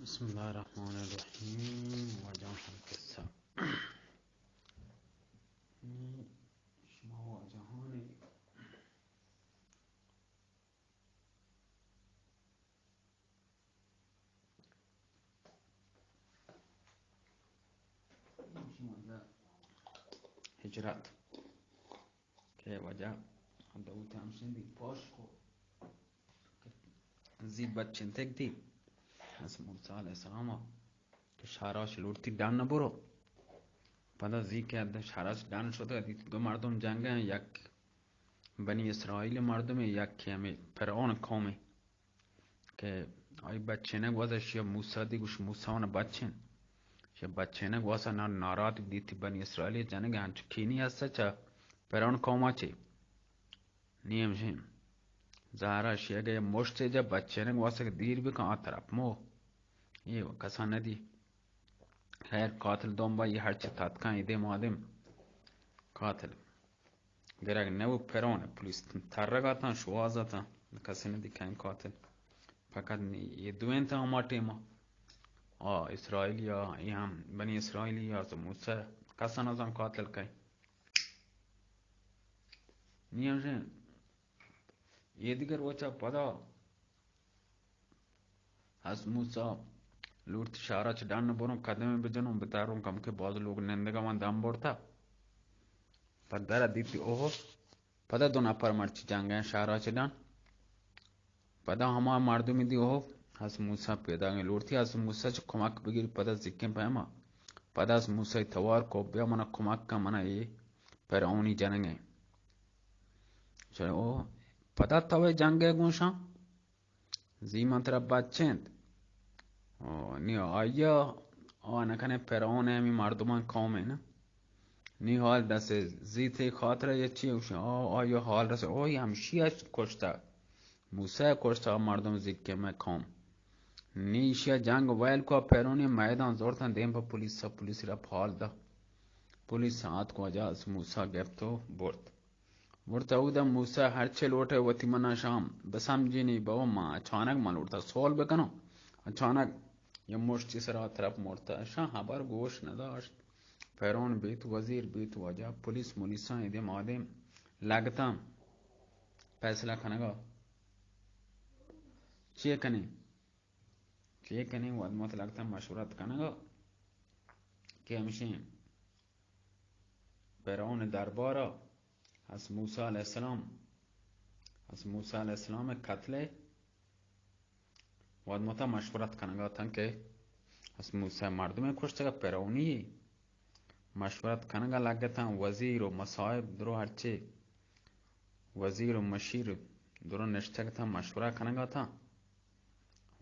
بسم الله الرحمن الرحیم و جان هم قصه شما و جهانی شما هجرت که وجه دوت همشن دی پاش خو زید بچن تک دی از موسی علیه السلام که شهراش لورتی دان نبرو پدا زی که شهراش دان شده دید دو مردم جنگه یک بنی اسرائیل مردم یک که همی فرعون قومی که آی بچه نگوزش یا موسی دیگوش موسی ونه بچن که بچه نگوزه ناراد دیتی بنی اسرائیل جنگه هنچو کینی هسته چه فرعون قوما چی نیم شیم زهرش یه مشته جا بچه نگوزه که دیر بکن آ طرف مو یہ کسا ندی خیر قاتل دنبا یہ ہرچی تاتکان ایده مادم قاتل گرگ نو فرعون پولیس ترگاتان شوازاتان کسی ندی کن قاتل فقط یہ دوین تا ہما ٹیما اسرائیلی یا یہ هم بنی اسرائیلی یا موسی کسا نزان قاتل کن نیم شن یہ دیگر وچا پدا از موسی لورت شهرها چه دان برون قدم بجنون بتارون کم که باز لوگ نندگا من دام برتا پر در دیتی اوه پدا دو نفر مرچی جنگه شهرها چه دان پدا همه مردمی دی اوه از موسی پیدا گه لورتی از موسی چه کمک بگیری پدا زکن پیما پدا از موسی توار کو بیا منا کمک که منا ای فرعونی جنگه چه اوه پدا توی جنگه گونشان زیمان تر بچند نی آیا نکنه فرعون همی مردمان قومه نه نی حال دست زیت خاطره یه چی اوشه آیا حال رسه یه همشیش کشته موسی کشته مردم زیکه میں قوم نیشیا جنگ ویل کو فرعون میدان زورتن دیم پا پولیس را پال ده پولیس ساعت کو اجا از موسی گفتو برد او ده موسی هرچه لوٹه وطی منا شام بسمجینی با ما اچانک من لوٹتا سوال بکنو اچانک یه مشتی سر طرف مرتا شاه خبر گوش نداشت فرعون بیت وزیر بیت وجا پولیس مولیسان ایده مادم لگتا فیصله کنگا چیه کنی ودمت لگتا مشورت کنگا که همشین فرعون دربارا از موسی علیه السلام قتله ودمت مشورت کنگا تن که از موسی مردم کشته فرعونی مشورت کنگا لگتا وزیر و مصائب درو هرچه وزیر و مشیر درو نشته تا مشوره کنگا تا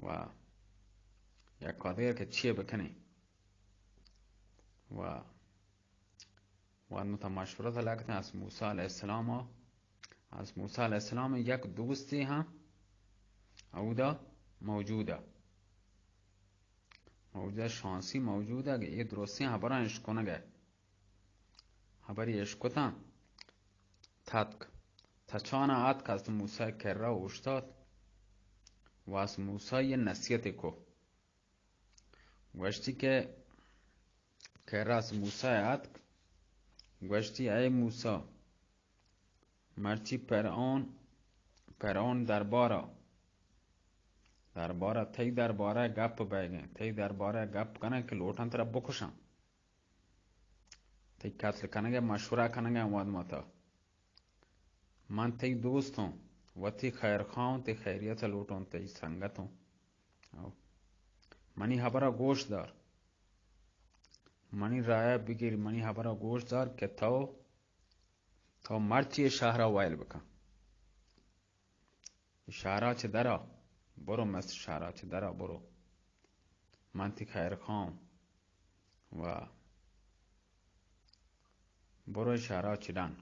و یک قادر که چیه بکنی و ودمت مشورت لگتا از موسی علیه السلام یک دوستی هم او دا موجوده شانسی موجوده که یه درستی خبران اشکنه خبری اشکتن تچانا آت که از موسی کره اوشتاد و از موسی یه نصیحت کو گوشتی که کره از موسی آت گوشتی ای موسی مرچی فرعون درباره تی درباره گپ بگن تی درباره گپ کنه که لوٹن طرف بکشن تی قتل کنه مشوره کنه ودمتا من تی دوستم و تی خیرخواه تی خیریت لوٹون تی سنگتم منی خبره گوش دار منی رایه بگیر منی خبره گوش دار که تو مرچی شهره وایل بکن شهره چه درا برو مثل شهره چه درا برو من تی خیرخواه و برو شهره چه دن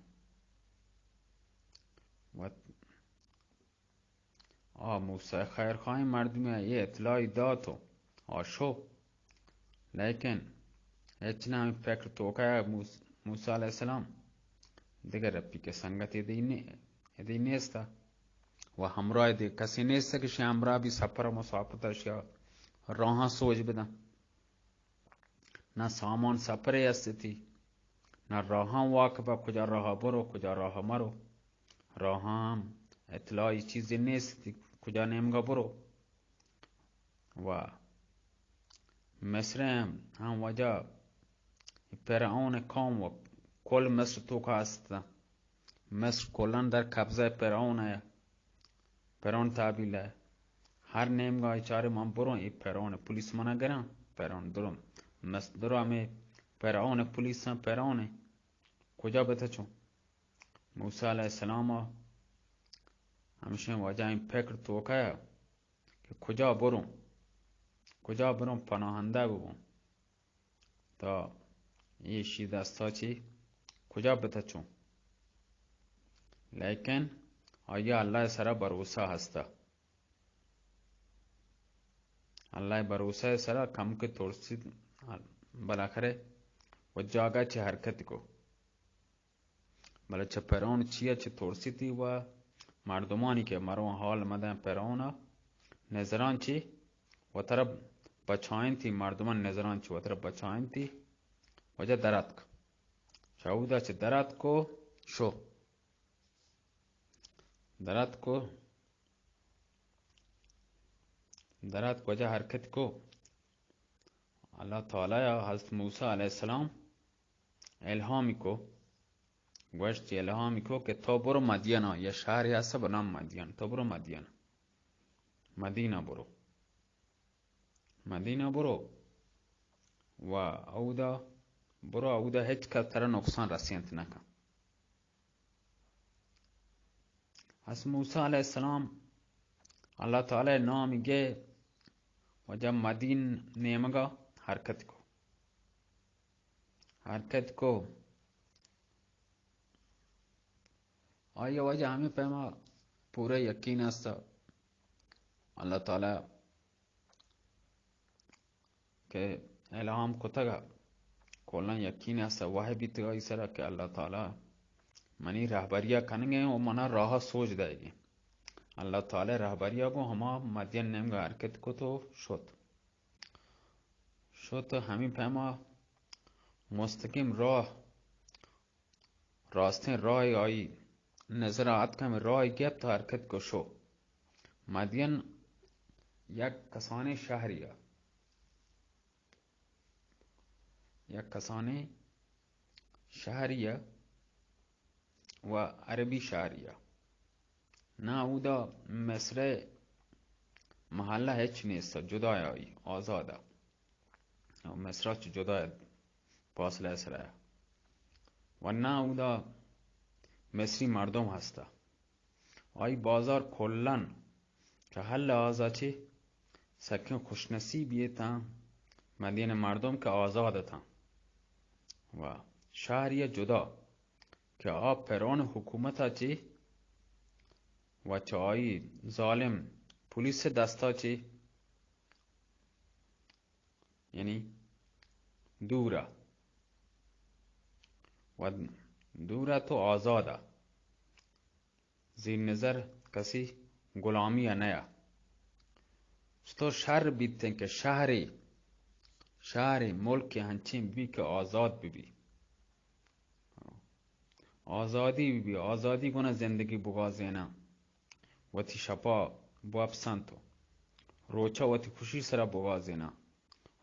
و موسی خیرخواهی مردمی یه اطلاعی داتو شو لیکن اچنا همی فکر توکه موسی علیه السلام دیگر ربی که سنگت ایدی نیستا و همراه دی کسی نیسته که شی همراه بی سفر مسافرتش یا راهان سوج بدن، نه سامان سپره استی، نه راهان واقفه کجا راه برو کجا راه مرو. راهان اطلاعی چیزی نیست کجا نمیگا برو. و مصر هم وجا فرعون کام و کل مصر تو که هست. مصر کلن در قبضه فرعونه. فرعون تابیله هر نمیگاه چاره من برو این فرعون پولیس منو گرن. فرعون درم مصر درو همه فرعون پولیس هم فرعونه کجا بته چون. موسی علیه السلام همیشه واجه این فکر توکه که کجا برم پناهنده ببون تا یه شی دستا چی کجا بته چون. لیکن آیا الله سره بروسا هسته. الله بروسا سره کم که ترسید بالاخره و جاگا چه حرکت کو. بله چه فرعون چیه چه ترسیدی و مردمانی که مرون حال مدن فرعون نظران چی و طرف بچاین تی مردمان نظران چی و طرف بچاین تی وجه درد کو چاودا چه درد کو شو درد کو وجه حرکت کو. اللہ تعالی حضرت موسی علیہ السلام الهامی کو گوشت الهامی کو که تو برو مدین. یه شهری هست به نام مدین. تو برو مدین مدینه برو و اودا برو اودا هیچ کس تر نقصان رسیند نکن. حضرت موسی علیہ السلام اللہ تعالی نامی گه و جب مدین نیمگا حرکت کو آیا وجه ہمیں پیما پورا یقین است اللہ تعالی که الهام کتگا کلا یقین است وحی بیت گئی سرا که اللہ تعالی منی رهبریه کنگے و منا راہ سوچ دے گی. اللہ تعالی رهبریه کو ہما مدین نیمگا حرکت کو تو شد ہمیں پیما مستقیم راستین راه آئی نظر آت که ہمیں راه گیب تا حرکت کو شو. مدین یک کسانی شهریه و عربی شهریه. نه او دا مصر محله هیچ نیست جدای آئی آزاده و مصر چه جدای فاصله سره و نه او دا مصری مردم هسته. آئی بازار کلن که حل آزا چی سکن خوشنصیبیه تا مدینه مردم که آزاده تا و شهریه جدا که آب فرعون حکومت چی و چایی ظالم پولیس دستا چی یعنی دوره و دوره تو آزاده زیر نظر کسی غلامی نیا. تو شهر بیتن که شهر ملک هنچین بی که آزاد بی آزادی بی آزادی گونه زندگی بگازینا و تی شپا بوابسن تو روچا و تی خوشی سر بگازینا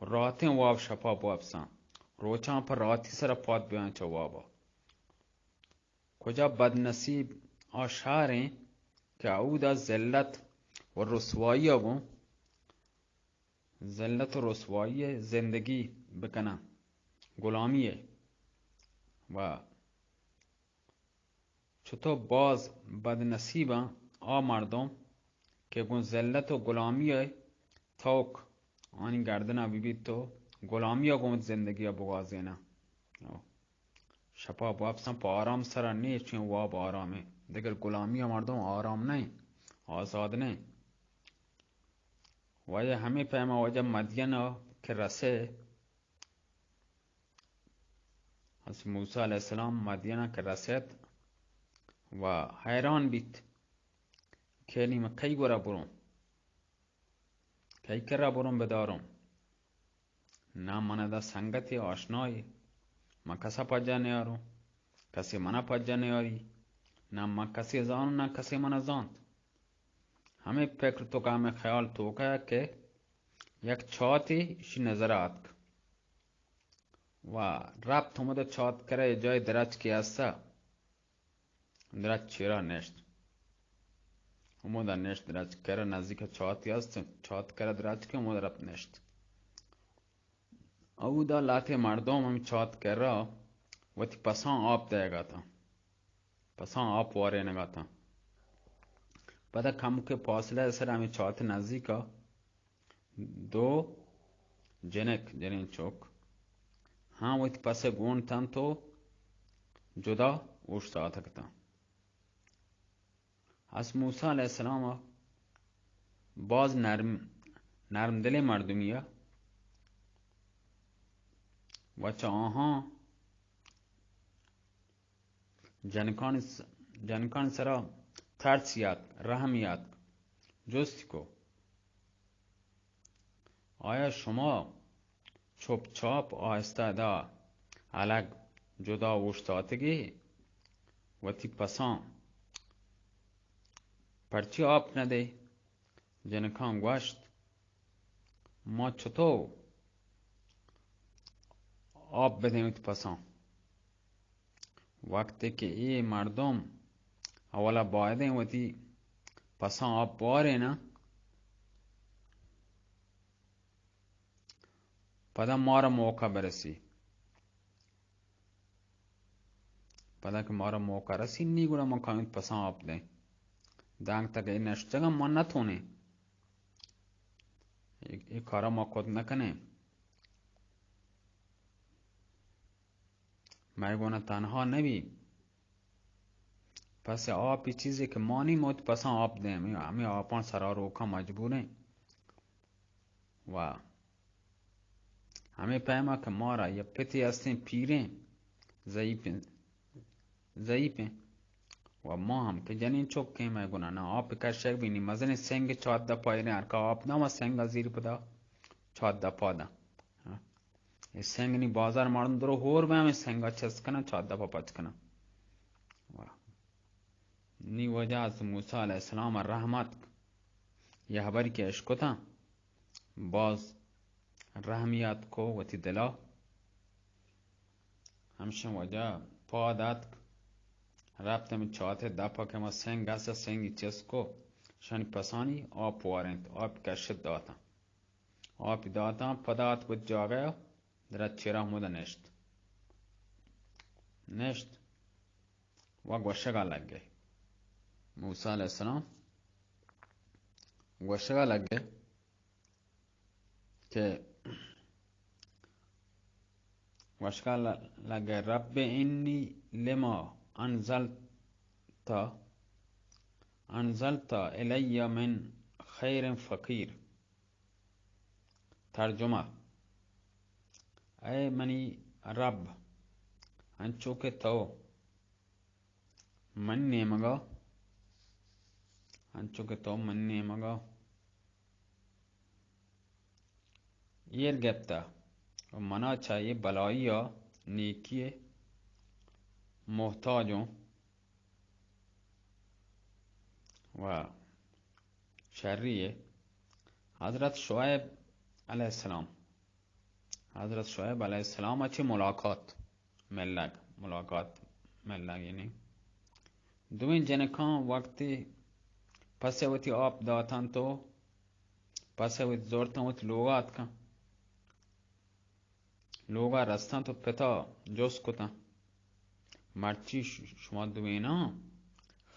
راتین واب شپا بوابسن روچان پر راتی سر پاد بیان چا وابا کجا بدنصیب آشاریں کہ اعودا ذلت و رسوائی ابو ذلت و رسوائی زندگی بکنا غلامی و چطور باز بدنصیبا آ مردم که گون ذلت و غلامی توک آنی گردنا بی تو غلامی گون زندگی بگازینا شپا بابسن پا آرام سر نیست چون واب آرامه دیگر غلامی مردم آرام نہیں آزاد نہیں. وجہ ہمیں پیما وجہ مدین کے رسے حضرت موسی علیہ السلام مدینہ کے رسید و حیران بیت کلی میں کئی گورا برون پیکر برون بدارم نه من دا سنگتی آشنایی ما کسا پجا نیارم کسی منا پجا نیاری نه من کسی زانم نه کسی من زاند همه فکر تو که همه خیال تو که یک چاتی شی نظر آت و رب تو مده چات کرده جای درج کی هسته درج چیرا نشت امودا نشت درج کرده نزدیک چاتی هست چات کرده درج که امودا رب نشت او دا لاته مردم همی چات کرده و تی پسان آب دیگا تا پسان آب واره نگا تا بعد کم که پاسله سر همی چات نزدیکا دو جنین چوک हाँ वो पासे गुण तन तो जुदा उठता था از موسی علیه السلام باز نرم دل مردمیه و چه آنها جنکان سرا ترسیت رحمیت جستی کو آیا شما چوب چاپ آهسته دا الگ جدا اوشتاتگی و تی پسان پرچی آب نده جنکان گوشت ما چطور آب بدهیم تی پسان وقتی که ای مردم اولا باید و تی پسان آب باره نه پدا مارا موقع برسی پدا که مارا موقع رسی نیگونا ما کامیت پسان آب دیں دانگ تک این نشتگم ما نتونه ای کارا ما خود نکنه مرگونا تنها نبی پس آبی چیزی که ما نیم موت پسان آب دیں همی آبان سرا روکا مجبوره و हमें पैमा के मारा या पिते हस्ते पीरे ज़ईफ़ व माँ हम के जनीन चौक के मैं गुना ना आप का शेख भी नहीं मज़ने सेंगे चौथ दा पायरे हर का आप ना मत सेंगा ज़ीर पदा चौथ दा पादा ये सेंग नहीं बाजार मारन दरो होर में हमें सेंगा चस कना चौथ दा पापच कना वाह नी वजह से मूसा अलैहिस्सलाम रहमत यह हबर के अश्को था बाज़ रहमियत को वती दिला همشون وجا پادات رفتم چاته دپا که ما سنگ است سنگی چسکو شانی پسانی آب وارند آب کشت داتا آب داتا پدات بود جاگه درد چرا مودا نشت و گوشگا لگ گئی موسی علیہ السلام گوشگا لگ گئی که وشکال لگه رب اینی لما انزلت الی من خیر فقیر ترجمه ای منی رب انچو که تو من نیمگا ایر گپتا و منا चाहिए بلایی یا نیکی محتاجوں و شریه حضرت شعیب علیہ السلام اچھی ملاقات ملگ یعنی دوین جنکان وقتی پس وقتی آب داتن تو پس وقتی زورتن وقتی لوگات کن لوگا رستن تو پتا جوز کتا مرچی شما دوینا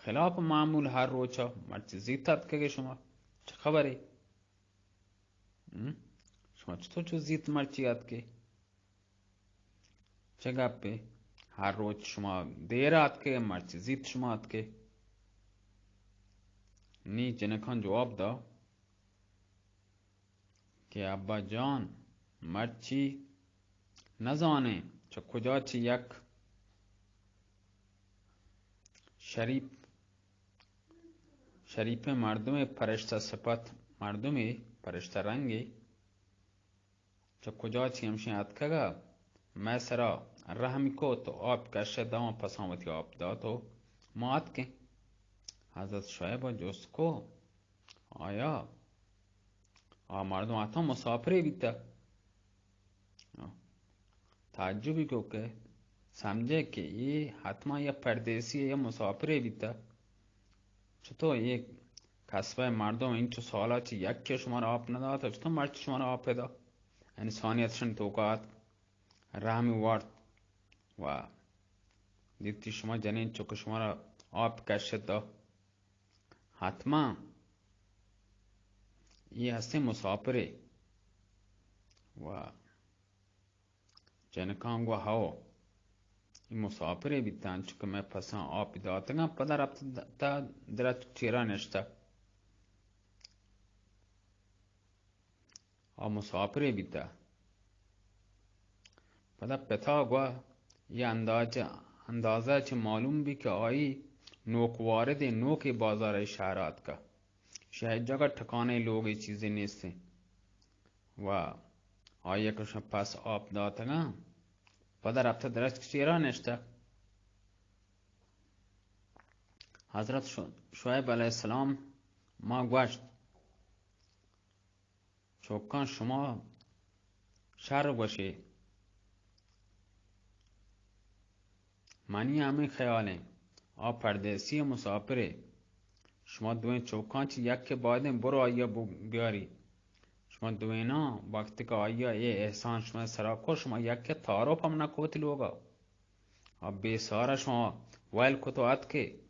خلاف معمول هر روچا مرچی زیتت که شما چه خبری شما چطور چو زیت مرچی یاد که چه گپه هر روز شما دیر آد که مرچی زیت شما آد که نی جنکان جواب دا که ابا جان مرچی نزانه چه کجا چی یک شریف مردم پرشته صفت مردمی پرشته رنگی چه کجا چی همشین اتکگا میں سرا رحمی کو تو آب کشه دام پس آمدی آب دا تو ما اتکیں. حضرت شعیب جست کو آیا مردم آتا مسافری بیتا. تعجبی کو کہ سمجھے کہ یہ حتما یا پردیسی یا مسافری بیتا. چطور یک کسبه مردم این تو سالاتی یک که شما را آب نداد چطور مرد شما را آب پیدا انسانیتشن توقعات رحمی وارد و دیدی شما جنین چو که شما را آب کشید دا حتما یہ هستی مسافری و جنکان گو هاو این مسافری بیتن چو که میں پسان آب دادتگم پدر اب تا درت چیرا نشتا مسافری بیتا پدر پتا گو یہ اندازه چه معلوم بی که آئی نوک وارد نوک بازار شهرات کا شاید جگہ ٹھکانے لوگ یہ چیزیں نیستے و آئی کشن پس آب داتا گا پدر اب تا درست چیرا نشتا. حضرت شعیب علیہ السلام ما گوشت چوکان شما شر گوشی منی همین خیالیں آب پردیسی مسافره شما دوین چوکان چی یک که بعدن برو آیا بیاری شما دوینا وقتی که آیا ای احسان شما سراکو شما یک که تارو پم نکوتی لوگا اب بیسارا شما ویل کتو ات که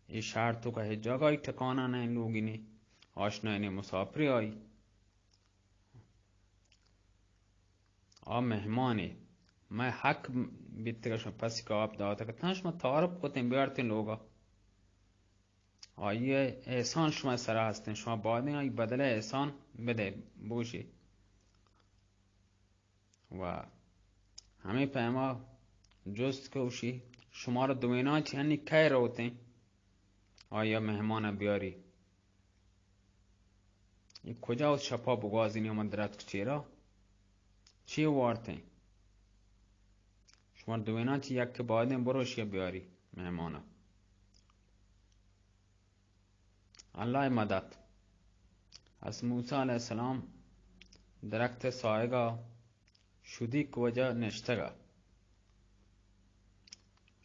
ای شهر تو که هیچ جاگای ٹھکانا نہیں لوگی نہیں آشنا اینی مسافری آئی مهمانی میں حق بیتی که شما پسی که آب داتا که تن شما تارو کتن بیارتین لوگا آیه احسان شما سرا هستین شما بعدین آیه بدل احسان بده بوشی و همه پیما جست کوشی شما رو دوینا چی هنی که روتین آیا مهمان بیاری این کجا از شپا بگازینی اومد درد چیرا چی وارتین شما دوینا چی یک که بعدین بروشی بیاری مهمانا. اللہ مدد از موسیٰ علیہ السلام درخت سائگا شدی کو وجہ نشتگا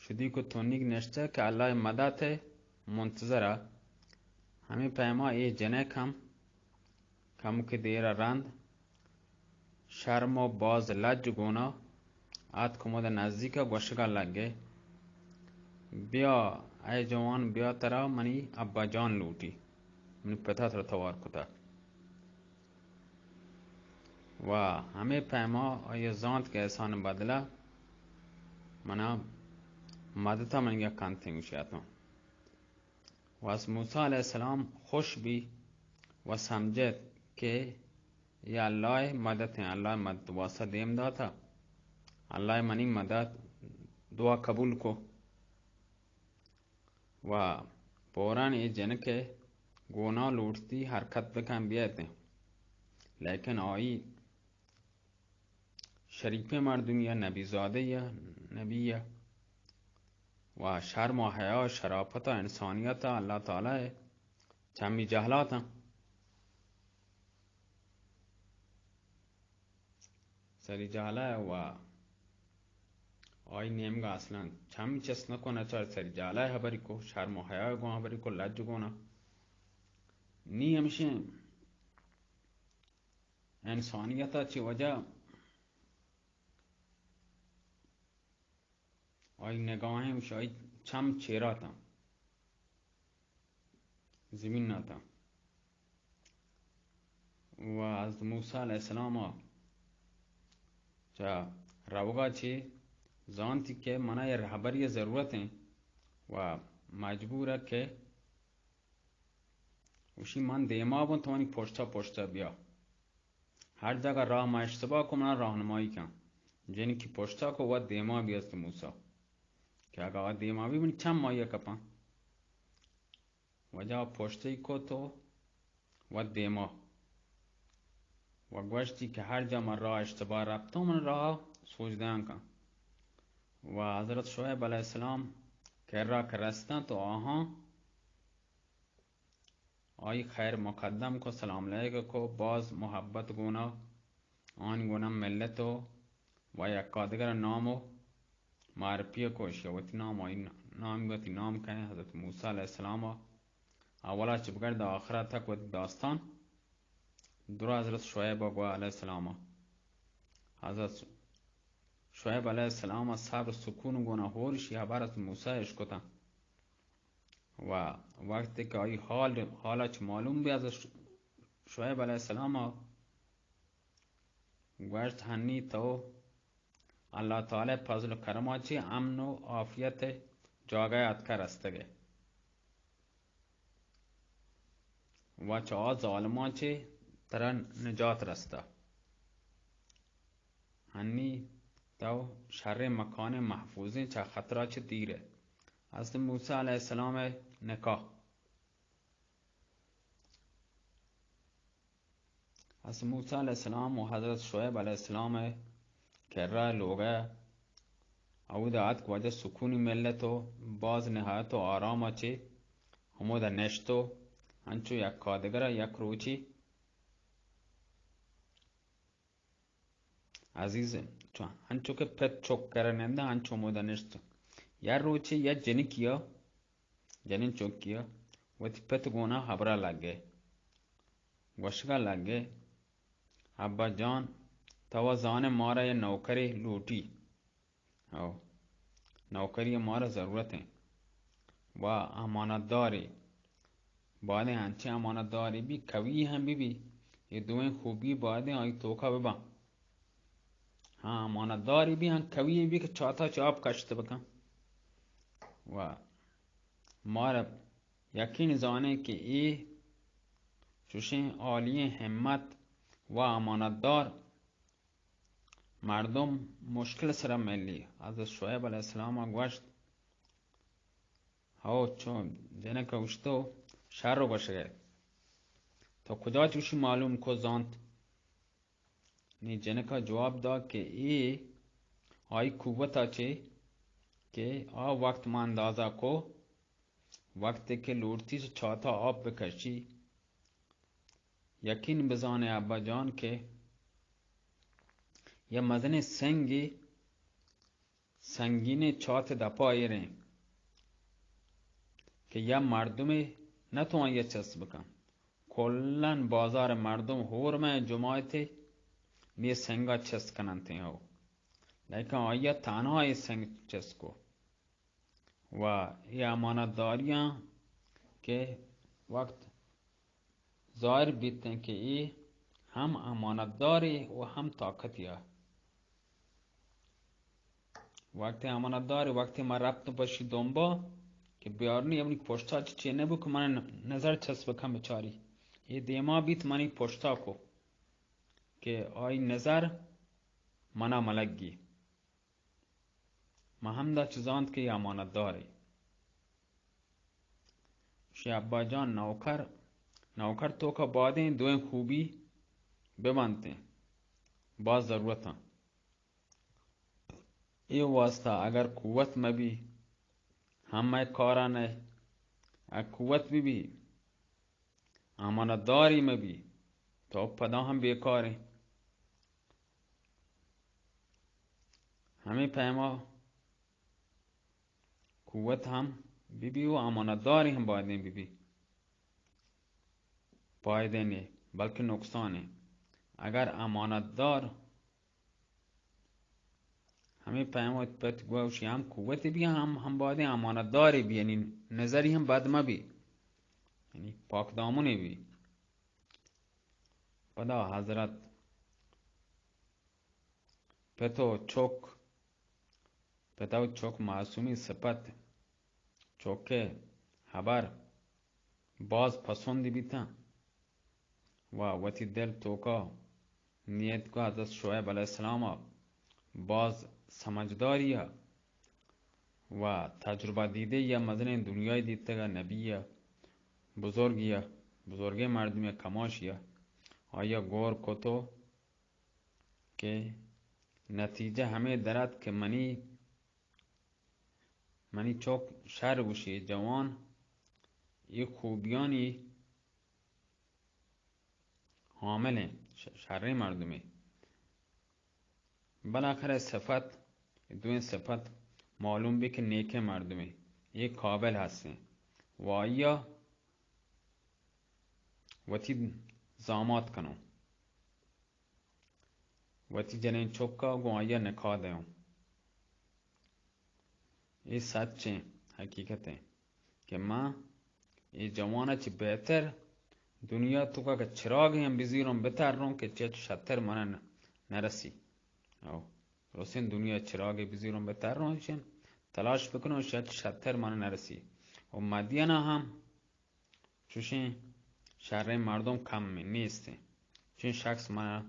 شدی کو تونیگ نشتگ کہ اللہ مدد منتظرہ ہمیں پیما ای جنک ہم کم که دیر رند شرم و باز لج گونا آت کمود نزدیک گوشگا لگے بیا ای جوان بیا ترا منی ابا جان لوٹی منی پتا ترا توار کتا و ہمیں پیما آیا زانت کے احسان بدلا منا مدتا من گیا کانتے گوشیاتوں و از موسیٰ علیہ السلام خوش بھی و سمجھت کہ یا اللہ مدد ہیں اللہ مدد واسطہ دیم داتا اللہ منی مدد دعا قبول کو و پوران ای جن کے گونا لوٹتی حرکت بکن بیاتے لیکن آئی شریف مردم یا نبی زاده یا نبی و شرم و حیا و شرافت و انسانیت اللہ تعالی ہے چمی جہلات سری جهله و آی نیمگا اصلا چمی چس نکنه چار سری جهله خبری کو شرم و حیا گو خبری کو لج گونه نی همیشه انسانیت چی وجه آی نگاهم شاید چم چیراتا زمین ناتا و از موسی علیہ السلام چا روگا چی زانتی که منع رهبری ضرورت ہیں و مجبور ہے کہ وشی من دیما بون توانی پشتا بیا هر جگہ راه ما اشتباه کو من راهنمایی کن جنی کی پشتا کو و دیما بیاست موسی که اگه دیما بی من چند مایه کپن و جا پشتی کو تو و دیما و گوشتی که هر جا من راه اشتباه رفتم من راه سوچدن کن. و حضرت شعیب علیہ السلام که را که رستن تو آی خیر مقدم کو سلام علیکم کو باز محبت گونا آن گونا ملتو و یکا دیگر نامو معرفی کوش وقتی نام آئی نام گوتی نام کنه حضرت موسی علیہ السلام اولا چه بگرد آخرت تک وقتی داستان درو حضرت شعیب علیہ السلام حضرت شعیب علیہ السلام صبر سکون گونا هورشی حضرت موسی اشکتا و وقتی که آئی حالا چه معلوم بی حضرت شعیب علیہ السلام گوشت هنی تو اللہ تعالی فضل و کرماچی امن و عافیت جاگه اتکر رستگه و چه ظالماچی ترا نجات رسته هنی تو شر مکان محفوظی چه خطراچ دیره حضرت موسی علیہ السلام نکاح حضرت موسی علیہ السلام و حضرت شعیب علیہ السلام که را لوگه او دا عد وجه سکونی ملتو باز نهایت و آرام چی همو دا نشتو هنچو یک کادگر یک روچی عزیز هنچو که پت چک کرننده هنچو همو دا نشتو یا روچی یا جنی کیا جنین چک کیا و تی پت گونا حبرا لگه وشگا لگه ابا جان تو زان مارا یہ نوکری لوٹی او نوکری مارا ضرورت ہے و امانت داری بعدیں ہنچے امانت داری بھی کوی ہیں بھی یہ دویں خوبی بعدیں آئی توکا ببا ہاں امانت داری بھی ہن کوی بھی کہ چاہتا چاپ کشت بکا و مارا یقین زانے کہ ای چوشیں عالی همت و امانت دار مردم مشکل سر ملی حضرت شعیب علیہ السلام گوشت هاو چون جنک اوشتو شر رو باشه تا کجا چوشی معلوم کو زانت نی جنکا جواب دا که ای آئی قوتا چه که وقت ما اندازہ کو وقت که لورتی سے چاہتا آب بکشی یقین بزانے ابا جان که یا مزن سنگین چات دپایی رہیں که یا مردم نتوان یه چسب بکن کلن بازار مردم هور میں جماعتی می سنگا چس کننتے ہو لیکن آیا تنها یہ سنگ چس کو و یہ امانت داریاں کے وقت ظاہر بیتے ہیں کہ یہ ہم امانت داری و ہم طاقتی ہے وقتی امانت داری وقتی من رفتم باشی دنبا که بیارنی اونی پشتا چی نبو که من نظر چسب کم بچاری یہ دیما بیت منی پشتا کو که آی نظر منا ملگی مهم دا چیزاند که امانت داری شی ابا جان نوکر تو کا بعدیں دویں خوبی بمانتے ہیں بعض ضرورت ہیں یہ واسطہ اگر قوت میں بھی ہم میں کاران ہے قوت بھی امانت داری میں بھی تو پدا ہم بیکار ہیں ہمیں پیما قوت ہم بھی و امانت داری ہم بعدیں بھی فائدے نہیں بلکہ نقصان ہے اگر امانت دار ہمیں پیما پت گوشی ہم قوت بھی ہم بعدیں امانت داری بھی یعنی نظری ہم بدمہ بھی یعنی پاک دامنی بھی پدا حضرت پتو چوک معصومی صفت چوکے حبر باز پسندی بھی تھا و وتی دل توکا نیت کو حضرت شعیب علیہ السلام باز سمجھداری و تجربہ دیده یا مزن دنیای دیده گا نبی بزرگ یا بزرگ مردمی کماشیا آیا گور کتو که نتیجه همه درد که منی چوک شر گوشی جوان ای خوبیانی حامل ہیں شر مردمی بالاخره صفت دوین صفت معلوم بھی کہ نیک مردمی یہ قابل هستن و آیا وتی زامات کنو وتی جنین چوکا گو آیا نکاح دیوں یہ سچ ہیں حقیقت ہیں کہ ماں یہ جوانا چی بہتر دنیا تو کا چراغ ہیں بزیروں بتر رون کہ چچ شتر منن نرسی او روسین دنیا چراغ بزیروں بتر رون شن تلاش بکنو شاید شتر منن نرسی و مدینا هم چوشین شر مردم کم نیستن چون شخص منن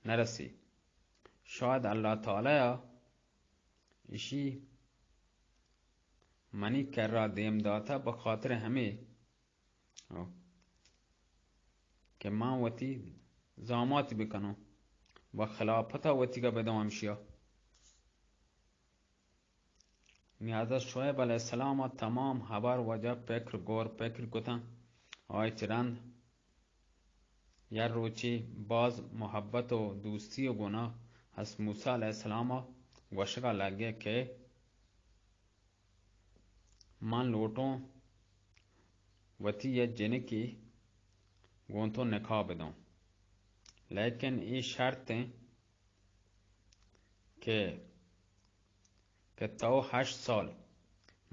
نرسی شاید الله تعالی ایشی منی کر را دیم داتا بخاطر همه که من وتی زامات بکنم و خلافتا وتی کا بدوام شیا نیازا شعیب علیہ السلام تمام حبار وجہ پکر گور پکر کتا آئی چرند یا روچی باز محبت و دوستی و گناہ حس موسیٰ علیہ السلام وشکا لگے کہ من لوٹوں وتی یا جن کی گونتو نکاح بدوں لیکن یہ شرط ہیں کہ تو 8 سال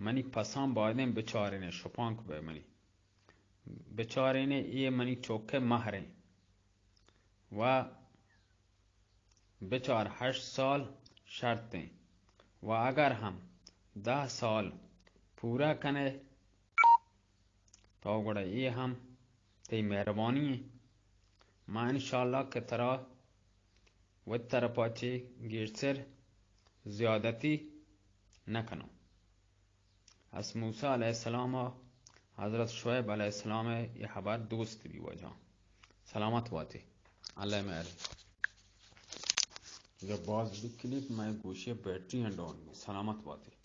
منی پسان بایدیں بچارے نے شپانک بے منی بچارے نے یہ منی چوکے مہریں و بچار 8 سال شرطیں و اگر ہم 10 سال پورا کنے تو گوڑا یہ ہم تی مہربانی ہے ما انشاءاللہ کہ ترا و ترا پاچے گیرسر زیادتی نکنو اس موسیٰ علیہ السلام حضرت شعیب علیہ السلام یہ خبر دوست بھی وجہ سلامت باتی اللہ میں جب باز بھی کلپ میں گوشے بیٹری ہیں ڈون سلامت باتی